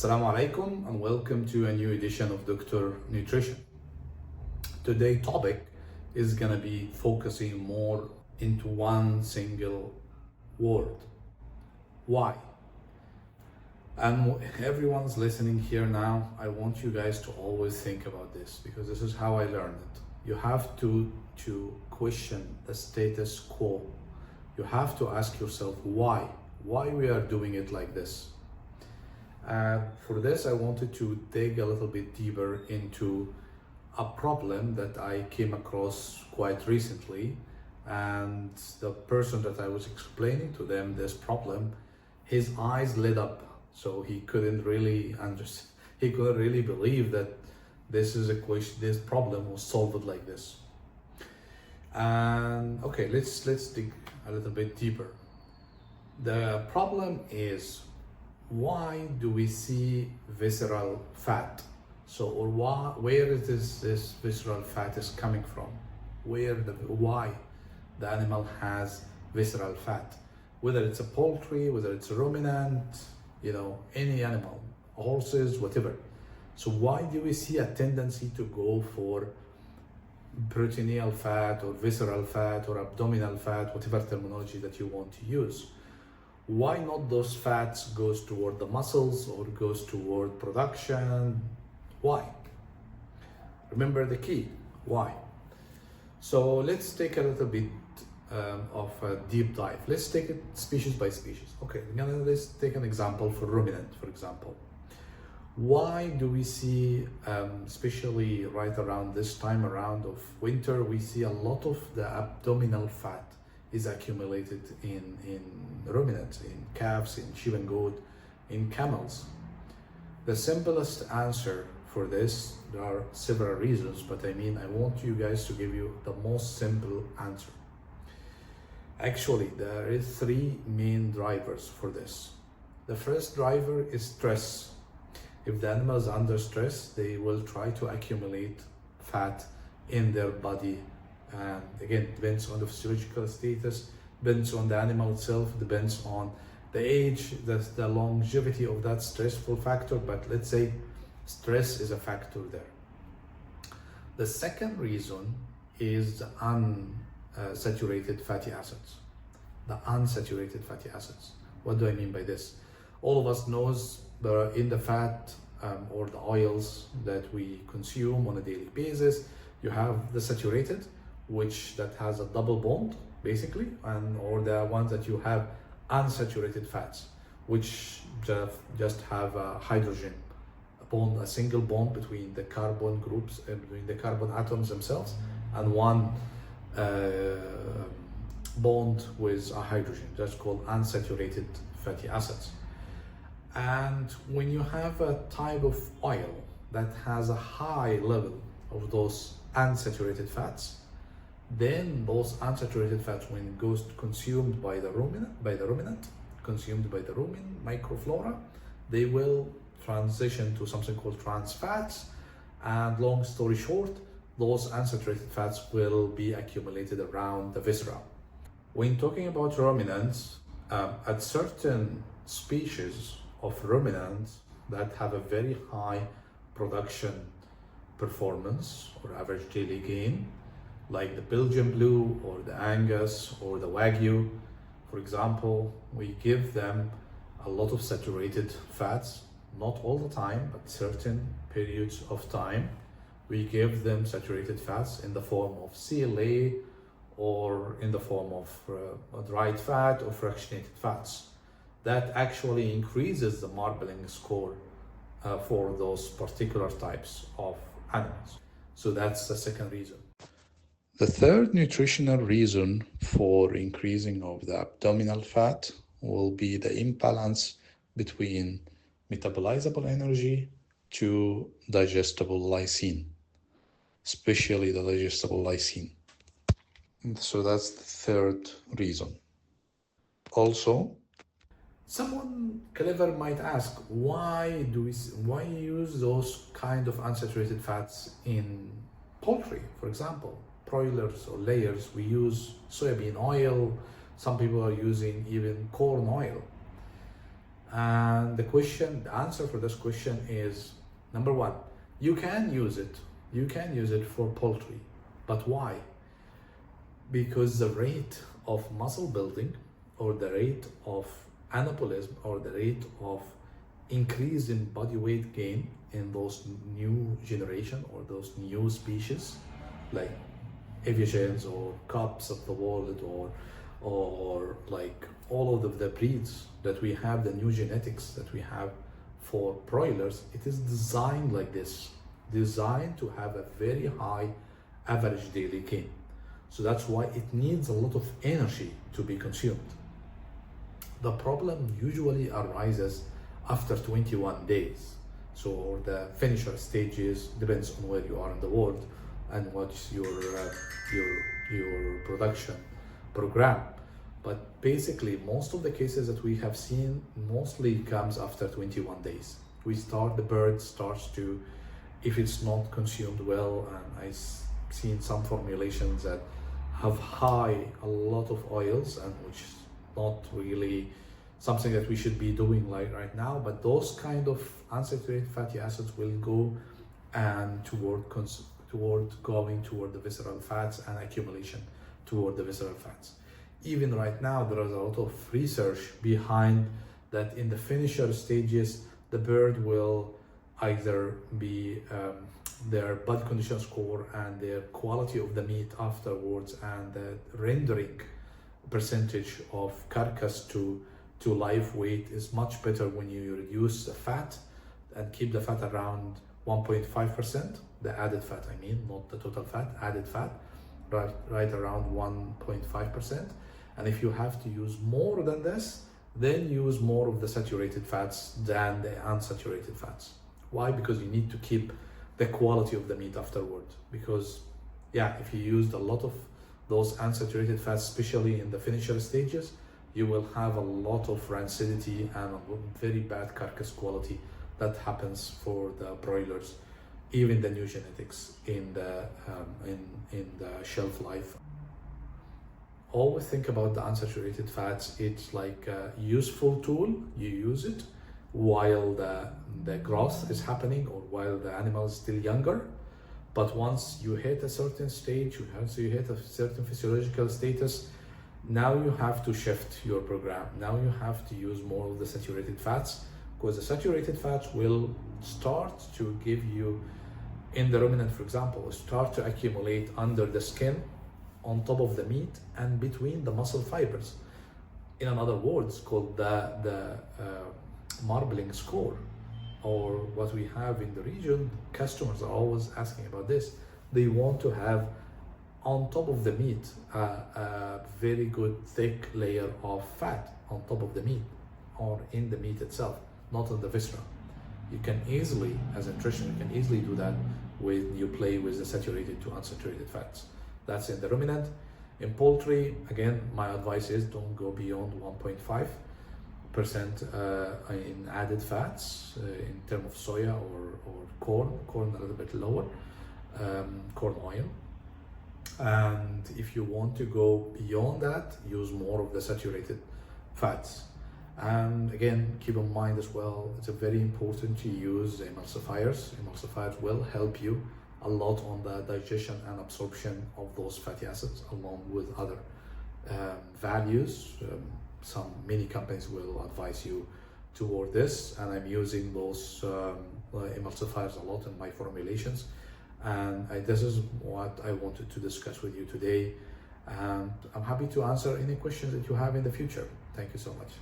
Assalamu alaikum and welcome to a new edition of Dr. Nutrition. Today's topic is gonna be focusing more into one single word. Why? And everyone's listening here now, I want you guys to always think about this because this is how I learned it. You have to question the status quo. You have to ask yourself why we are doing it like this. For this, I wanted to dig a little bit deeper into a problem that I came across quite recently, and the person that I was explaining to them this problem, his eyes lit up, so he couldn't really understand. He couldn't really believe that this is a question. This problem was solved like this. And okay, let's dig a little bit deeper. The problem is, why do we see visceral fat? So, or where is this visceral fat is coming from? Why the animal has visceral fat? Whether it's a poultry, whether it's a ruminant, any animal, horses, whatever. So why do we see a tendency to go for peritoneal fat or visceral fat or abdominal fat, whatever terminology that you want to use? Why not those fats goes toward the muscles or goes toward production? Why? Remember the key, why? So let's take a little bit of a deep dive. Let's take it species by species. Okay, let's take an example for ruminant, for example. Why do we see, especially right around this time around of winter, we see a lot of the abdominal fat is accumulated in ruminants, in calves, in sheep and goat, in camels? The simplest answer for this, there are several reasons, but I want you guys to give you the most simple answer. Actually, there is three main drivers for this. The first driver is stress. If the animal is under stress, they will try to accumulate fat in their body. And again, depends on the physiological status, depends on the animal itself, depends on the age, the longevity of that stressful factor, but let's say stress is a factor there. The second reason is the unsaturated fatty acids. The unsaturated fatty acids. What do I mean by this? All of us knows in the fat or the oils that we consume on a daily basis, you have the saturated, which that has a double bond basically, or the ones that you have unsaturated fats, which just have a hydrogen bond, a single bond between the carbon groups, between the carbon atoms themselves, and one bond with a hydrogen, that's called unsaturated fatty acids. And when you have a type of oil that has a high level of those unsaturated fats, then those unsaturated fats, when it goes consumed by the ruminant, consumed by the rumen microflora, they will transition to something called trans fats, and long story short, those unsaturated fats will be accumulated around the viscera. When talking about ruminants, at certain species of ruminants that have a very high production performance or average daily gain, like the Belgian Blue or the Angus or the Wagyu, for example, we give them a lot of saturated fats, not all the time, but certain periods of time. We give them saturated fats in the form of CLA or in the form of dried fat or fractionated fats. That actually increases the marbling score for those particular types of animals. So that's the second reason. The third nutritional reason for increasing of the abdominal fat will be the imbalance between metabolizable energy to digestible lysine, especially the digestible lysine. So that's the third reason. Also, someone clever might ask, why use those kind of unsaturated fats in poultry, for example? Broilers or layers, we use soybean oil, some people are using even corn oil. And the answer for this question is, number one, you can use it for poultry. But why? Because the rate of muscle building, or the rate of anabolism, or the rate of increase in body weight gain in those new generation or those new species like aviations or cubs of the world, or like all of the breeds that we have, the new genetics that we have for broilers, it is designed like this, designed to have a very high average daily gain. So that's why it needs a lot of energy to be consumed. The problem usually arises after 21 days. So the finisher stages depends on where you are in the world and what's your production program. But basically, most of the cases that we have seen mostly comes after 21 days. The bird starts to, if it's not consumed well, and I've seen some formulations that have a lot of oils, and which is not really something that we should be doing like right now, but those kind of unsaturated fatty acids will go and toward going toward the visceral fats and accumulation toward the visceral fats. Even right now, there is a lot of research behind that. In the finisher stages, the bird will either be their body condition score and their quality of the meat afterwards, and the rendering percentage of carcass to live weight is much better when you reduce the fat and keep the fat around 1.5%, the added fat, I mean, not the total fat, added fat, right around 1.5%. And if you have to use more than this, then use more of the saturated fats than the unsaturated fats. Why? Because you need to keep the quality of the meat afterward. Because if you used a lot of those unsaturated fats, especially in the finisher stages, you will have a lot of rancidity and a very bad carcass quality that happens for the broilers, even the new genetics in the shelf life. Always think about the unsaturated fats. It's like a useful tool. You use it while the growth is happening, or while the animal is still younger. But once you hit a certain stage, you hit a certain physiological status, now you have to shift your program. Now you have to use more of the saturated fats, because the saturated fats will start to give you, in the ruminant, for example, start to accumulate under the skin, on top of the meat, and between the muscle fibers. In other words, called the marbling score, or what we have in the region. Customers are always asking about this. They want to have on top of the meat a very good thick layer of fat on top of the meat, or in the meat itself, not on the viscera. You can easily, as a nutrition, you can easily do that when you play with the saturated to unsaturated fats. That's in the ruminant. In poultry, again, my advice is don't go beyond 1.5% in added fats in terms of soya or corn a little bit lower, corn oil. And if you want to go beyond that, use more of the saturated fats. And again, keep in mind as well, it's very important to use emulsifiers. Emulsifiers will help you a lot on the digestion and absorption of those fatty acids, along with other values. Many companies will advise you toward this, and I'm using those emulsifiers a lot in my formulations. And this is what I wanted to discuss with you today. And I'm happy to answer any questions that you have in the future. Thank you so much.